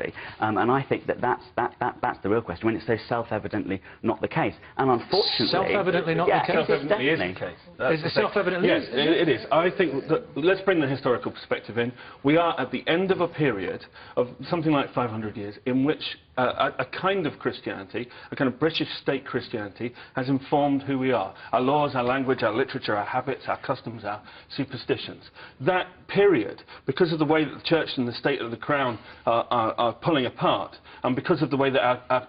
country. And I think that that's the real question, when it's so self-evidently not the case. And unfortunately... Self-evidently not the case? Self-evidently is the case. Is it self-evidently? Yes, it is. I think that, let's bring the historical perspective in. We are at the end of a period of something like 500 years in which a kind of Christianity, a kind of British state Christianity, has informed who we are. Our laws, our language, our literature, our habits, our customs, our superstitions. That period, because of the way that the church and the state of the crown are pulling apart, and because of the way that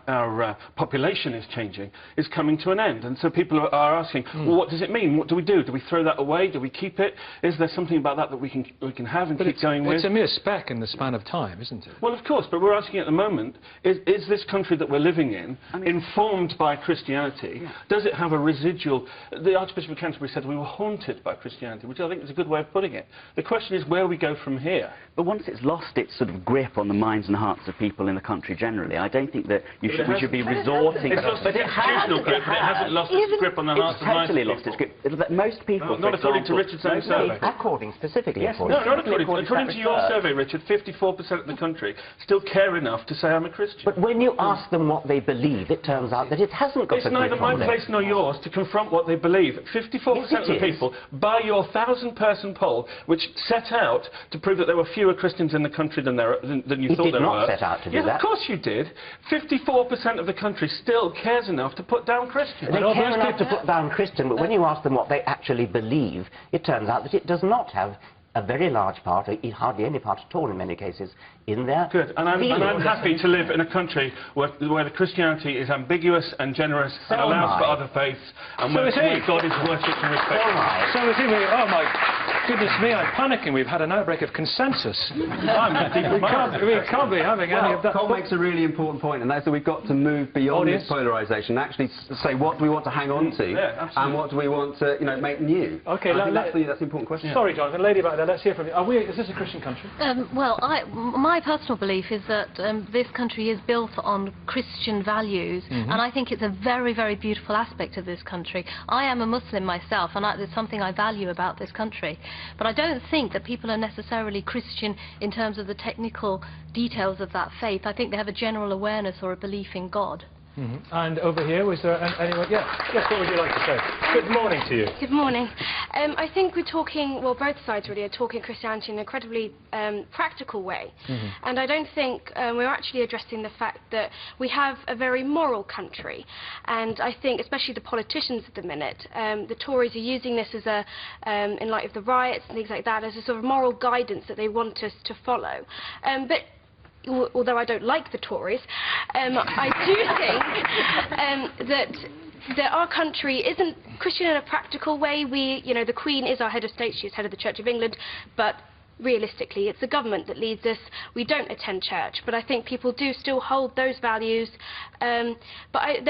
our population is changing, is coming to an end. And so people are asking, well, what does it mean? What do we do? Do we throw that away? Do we keep it? Is there something about that that we can have and keep going with? It's a mere speck in the span of time, isn't it? Well, of course, but we're asking at the moment, is this country that we're living in informed by Christianity? Yeah. Does it have a residual... The Archbishop of Canterbury said we were haunted by Christianity, which I think is a good way of putting it. The question is where we go from here. But once it's lost its sort of grip on the minds and hearts of people in the country generally, I don't think that we should be resorting... It's lost its institutional grip, but it hasn't lost its grip on the hearts and minds of people. It's totally lost its grip. Most people, not according to Richard's own survey. According specifically, yes, according not according to your survey, Richard, 54% of the country still care enough to say I'm a Christian. But when you ask them what they believe, it turns out that it hasn't got a grip on them. It's neither my place nor yours to confront what they believe. 54% of the people, by your 1,000-person poll, which set out to prove that there were fewer Christians in the country than you thought there were. It did not set out to do that. Yes, of course you did. 54% of the country still cares enough to put down Christian. They care enough to put down Christian, but when you ask them what they actually believe, it turns out that it does not have a very large part, or hardly any part at all in many cases, in there. Good, and I'm happy to live in a country where the Christianity is ambiguous and generous and allows for other faiths, and where God is worshipped and respected. So is he. Oh my goodness me, I'm panicking. We've had an outbreak of consensus. we can't be having any of that. Cole makes a really important point, and that's that we've got to move beyond this polarisation, actually say what do we want to hang on to, and what do we want to, make new. Okay, that's the important question. Sorry, Jonathan, lady back there, let's hear from you. Is this a Christian country? Well, my personal belief is that this country is built on Christian values, and I think it's a very, very beautiful aspect of this country. I am a Muslim myself, and there's something I value about this country. But I don't think that people are necessarily Christian in terms of the technical details of that faith. I think they have a general awareness or a belief in God. And over here, was there anyone? Yes, what would you like to say? Good morning to you. Good morning. I think we're talking, well, both sides really are talking Christianity in an incredibly practical way. And I don't think we're actually addressing the fact that we have a very moral country. And I think, especially the politicians at the minute, the Tories are using this as a, in light of the riots and things like that, as a sort of moral guidance that they want us to follow. But although I don't like the Tories, I do think that our country isn't Christian in a practical way. The Queen is our head of state, she's head of the Church of England, but realistically it's the government that leads us. We don't attend church, but I think people do still hold those values. Then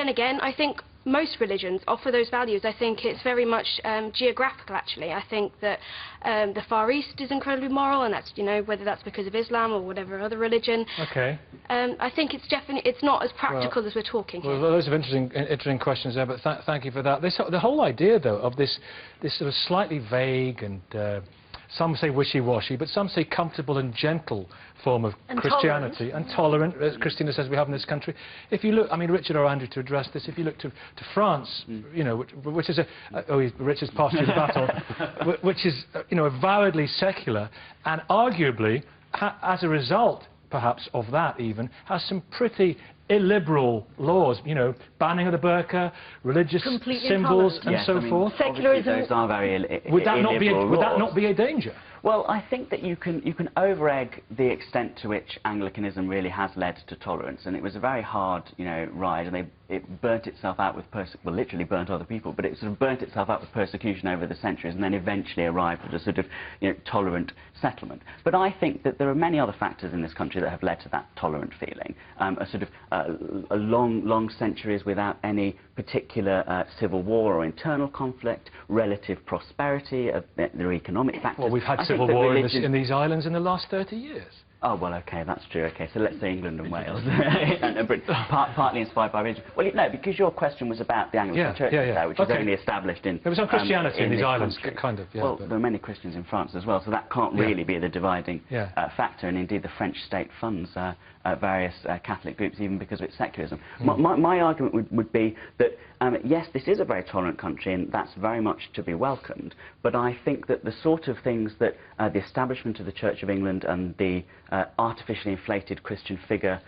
again, I think most religions offer those values. I think it's very much geographical, actually. I think that the Far East is incredibly moral, and that's, whether that's because of Islam or whatever other religion. Okay. I think it's not as practical as we're talking here. Well, those are interesting questions there, but thank you for that. The whole idea, though, of this sort of slightly vague and some say wishy-washy, but some say comfortable and gentle form of Christianity, and tolerant, as Christina says we have in this country. If you look, I mean, Richard or Andrew, to address this, if you look to France, which is Richard's passed through the battle, which is, avowedly secular, and arguably, as a result, perhaps, of that even, has some pretty illiberal laws, banning of the burqa, religious symbols and so forth. Secularism. Those are very would that not be a danger? Well, I think that you can over-egg the extent to which Anglicanism really has led to tolerance, and it was a very hard, ride, and it burnt itself out with well, literally burnt other people, but it sort of burnt itself out with persecution over the centuries, and then eventually arrived at a sort of, tolerant settlement. But I think that there are many other factors in this country that have led to that tolerant feeling. A sort of a long centuries without any particular civil war or internal conflict, relative prosperity, there are economic factors. Well, we've had civil war in these islands in the last 30 years. Oh, well, OK, that's true. OK, so let's say England and Wales, and Britain, partly inspired by religion. Well, no, because your question was about the Anglican Church, which was only established in... There was some Christianity in these islands, kind of, Well, there are many Christians in France as well, so that can't really be the dividing factor, and indeed the French state funds various Catholic groups, even because of its secularism. My argument would be that, yes, this is a very tolerant country, and that's very much to be welcomed, but I think that the sort of things that the establishment of the Church of England and the artificially inflated Christian figure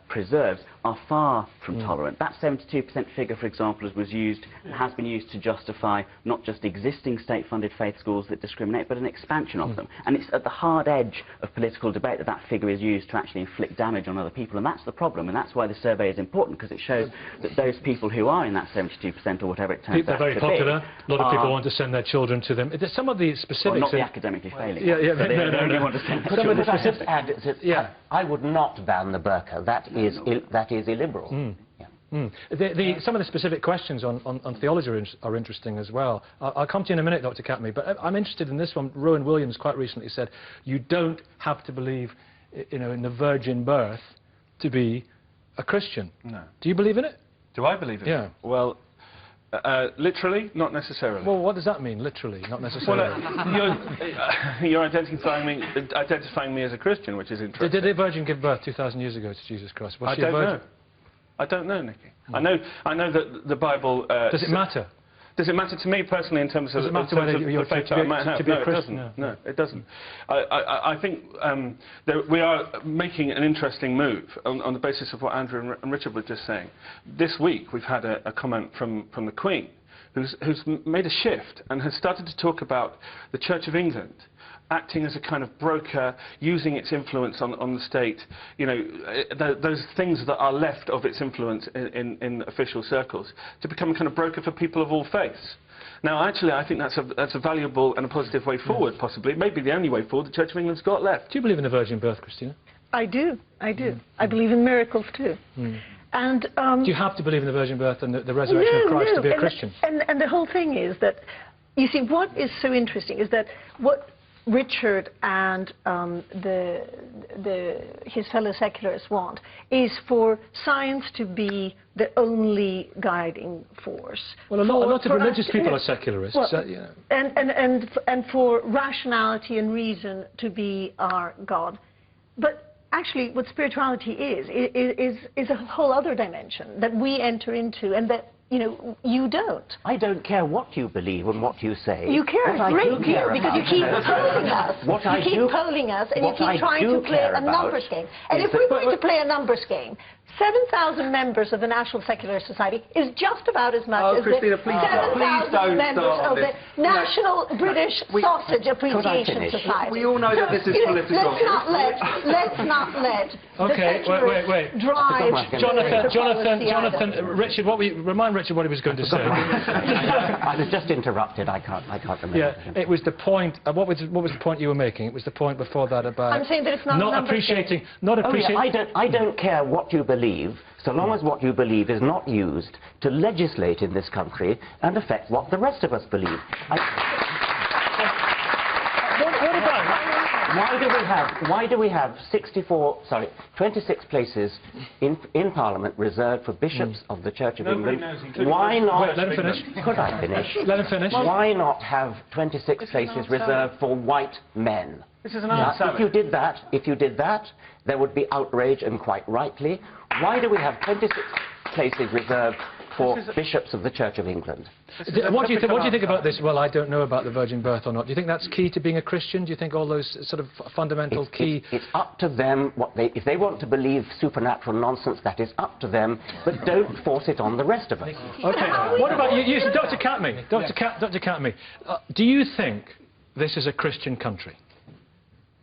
preserves are far from tolerant. That 72% figure, for example, has been used to justify not just existing state-funded faith schools that discriminate, but an expansion of them. And it's at the hard edge of political debate that that figure is used to actually inflict damage on other people, and that's the problem, and that's why the survey is important, because it shows that those people who are in that 72% or whatever it turns out to be... They're very popular. A lot of people want to send their children to them. There's some of the specifics... Well, not the academically failing. Yeah, yeah, So they only want to send their children. But I just add that I would not ban the burqa. That is illiberal. Some of the specific questions on theology are interesting as well. I'll come to you in a minute, Dr. Katmi, but I'm interested in this one. Rowan Williams quite recently said, you don't have to believe, in the virgin birth to be a Christian. No. Do you believe in it? Do I believe in it? Yeah. Well, literally, not necessarily. Well, what does that mean, literally, not necessarily? Well, you're identifying me as a Christian, which is interesting. Did the Virgin give birth 2,000 years ago to Jesus Christ? Was she a virgin? I don't know, Nicky. I know that the Bible... Does it matter? Does it matter to me personally in terms of, the faith that I might have? No, it doesn't. No, it doesn't. I think that we are making an interesting move on the basis of what Andrew and Richard were just saying. This week we've had a comment from the Queen, who's made a shift and has started to talk about the Church of England acting as a kind of broker, using its influence on the state, those things that are left of its influence in official circles, to become a kind of broker for people of all faiths. Now, actually, I think that's a valuable and a positive way forward, possibly. It may be the only way forward the Church of England's got left. Do you believe in the virgin birth, Christina? I do. I do. I believe in miracles, too. And, do you have to believe in the virgin birth and the resurrection of Christ to be a Christian? And the whole thing is that, you see, what is so interesting is that what Richard and his fellow secularists want is for science to be the only guiding force. Well, a lot of religious people are secularists. Well, and for rationality and reason to be our God. But actually, what spirituality is a whole other dimension that we enter into, and that you don't. I don't care what you believe and what you say. You care a great deal because you keep polling us. You keep polling us and you keep trying to play a numbers game. And if we're going to play a numbers game, 7,000 members of the National Secular Society is just about as much as Christina, the 7,000 members of the National British Sausage Appreciation Society. We all know that this is political. Let's not let okay, wait. drive Jonathan, Richard, remind Richard what he was going to say. I was just interrupted. I can't remember. Yeah, it was the point. What was the point you were making? It was the point before that about I'm saying that it's not appreciating. I don't care what you believe, so long as what you believe is not used to legislate in this country and affect what the rest of us believe. What about? Why do we have 26 places in Parliament reserved for bishops of the Church of England? Why not? Wait, let him finish. Could I finish? Let him finish. Why not have 26 places reserved for white men? This is an answer. If you did that, there would be outrage, and quite rightly. Why do we have 26 places reserved for bishops of the Church of England? What do you think about this? Well, I don't know about the virgin birth or not. Do you think that's key to being a Christian? Do you think all those sort of fundamental key... It's up to them. If they want to believe supernatural nonsense, that is up to them, but don't force it on the rest of us. Okay, what about you, Dr. Katmi? Dr. Katmi, do you think this is a Christian country?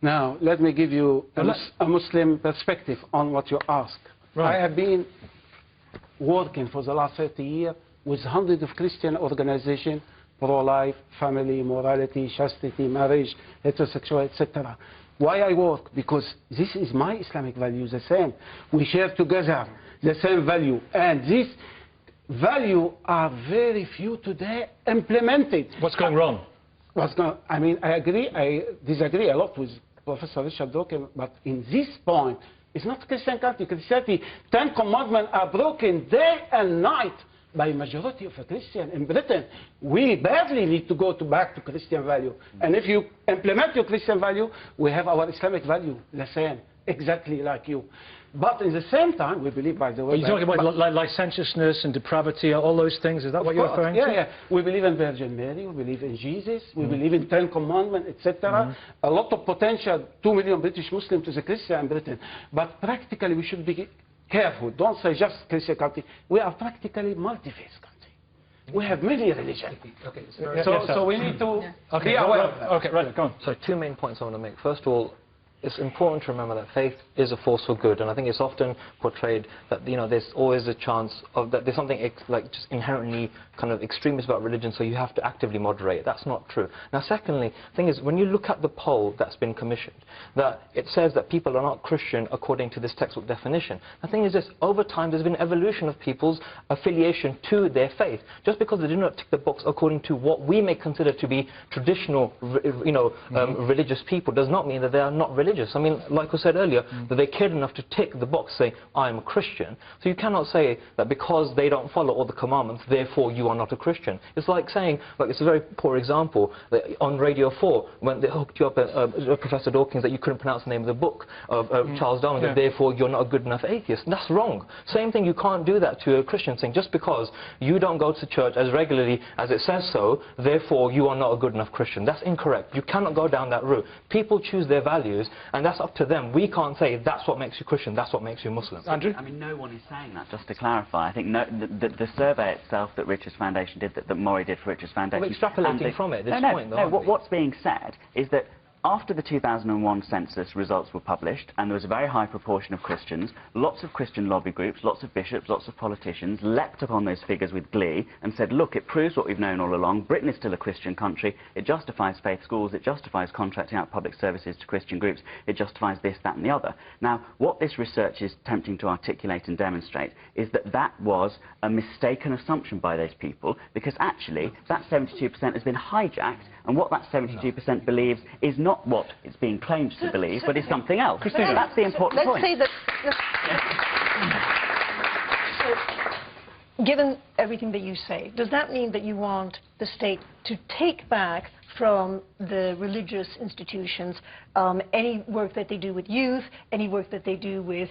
Now, let me give you a Muslim perspective on what you asked. Right. I have been working for the last 30 years with hundreds of Christian organizations, pro-life, family, morality, chastity, marriage, heterosexual, etc. Why I work? Because this is my Islamic values, the same. We share together the same value. And these values are very few today implemented. What's going wrong? I disagree a lot with Professor Richard Dawkins, but in this point, it's not Christian country. Christianity, 10 commandments are broken day and night by majority of a Christian in Britain. We badly need to go back to Christian value. And if you implement your Christian value, we have our Islamic value, the same. exactly like you. But at the same time, we believe, by the way... Are you talking about licentiousness and depravity, all those things? Is that what you're referring to? Yeah. We believe in Virgin Mary, we believe in Jesus, we believe in Ten Commandments, etc. A lot of potential, 2 million British Muslims to the Christian Britain. But practically, we should be careful. Don't say just Christian country. We are practically multi-faith country. We have many religions. Okay, so we need to be aware of that. Okay, right, go on. So 2 main points I want to make. First of all, it's important to remember that faith is a force for good, and I think it's often portrayed that, you know, there's always a chance of that there's something like just inherently kind of extremist about religion, so you have to actively moderate it. That's not true. Now, secondly, the thing is, when you look at the poll that's been commissioned, that it says that people are not Christian according to this textbook definition. The thing is this: over time, there's been evolution of people's affiliation to their faith. Just because they do not tick the box according to what we may consider to be traditional, religious people, does not mean that they are not religious. I mean, like I said earlier, that they cared enough to tick the box saying, I'm a Christian. So you cannot say that because they don't follow all the commandments, therefore you are not a Christian. It's like saying, like, it's a very poor example, that on Radio 4, when they hooked you up, Professor Dawkins, that you couldn't pronounce the name of the book of Charles Darwin, that therefore you're not a good enough atheist. That's wrong. Same thing, you can't do that to a Christian, saying just because you don't go to church as regularly as it says so, therefore you are not a good enough Christian. That's incorrect. You cannot go down that route. People choose their values, and that's up to them. We can't say that's what makes you Christian, that's what makes you Muslim. Andrew? I mean, no one is saying that, just to clarify. I think the survey itself that Richard's Foundation did, that Maury did for Richard's Foundation... Well, extrapolating from it, this point, though, what's being said is that after the 2001 census results were published, and there was a very high proportion of Christians, lots of Christian lobby groups, lots of bishops, lots of politicians leapt upon those figures with glee and said, look, it proves what we've known all along. Britain is still a Christian country. It justifies faith schools. It justifies contracting out public services to Christian groups. It justifies this, that and the other. Now, what this research is attempting to articulate and demonstrate is that that was a mistaken assumption by those people, because actually that 72% has been hijacked, and what that 72% believes is not what it's being claimed to believe, but is something else. Christina, that's the important point. Let's say that... So, given everything that you say, does that mean that you want the state to take back from the religious institutions any work that they do with youth, any work that they do with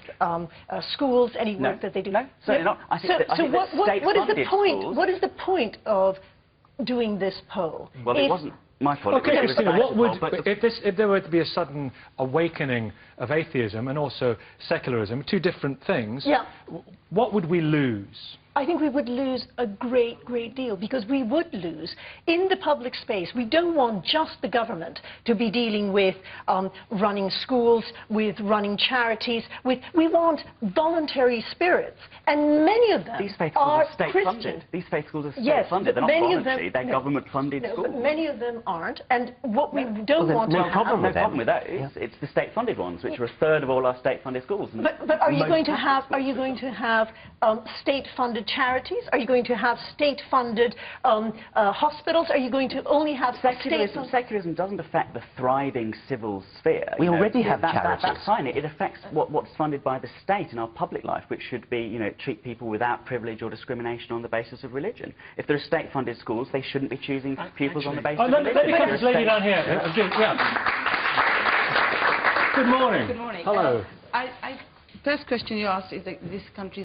schools, any work that they do... No, certainly not. I think what is the point? Schools... What is the point of doing this poll? Well, it wasn't my fault. Okay, Christina, what would, if there were to be a sudden awakening of atheism and also secularism, two different things, what would we lose? I think we would lose a great, great deal, because we would lose in the public space. We don't want just the government to be dealing with running schools, with running charities. We want voluntary spirits, and many of them are Christian. These faith schools are state-funded. They're not voluntary. They're government-funded schools. But many of them aren't, and what we don't want to have... No problem with that. It's the state-funded ones, which are a third of all our state-funded schools. But are you going to have state-funded charities? Are you going to have state-funded hospitals? Are you going to only have secularism doesn't affect the thriving civil sphere. We already have charities. That's fine. It affects what's funded by the state in our public life, which should be, treat people without privilege or discrimination on the basis of religion. If there are state-funded schools, they shouldn't be choosing pupils on the basis of religion. Let me come to this lady down here. Good morning. Good morning. Hello. First question you asked is that this country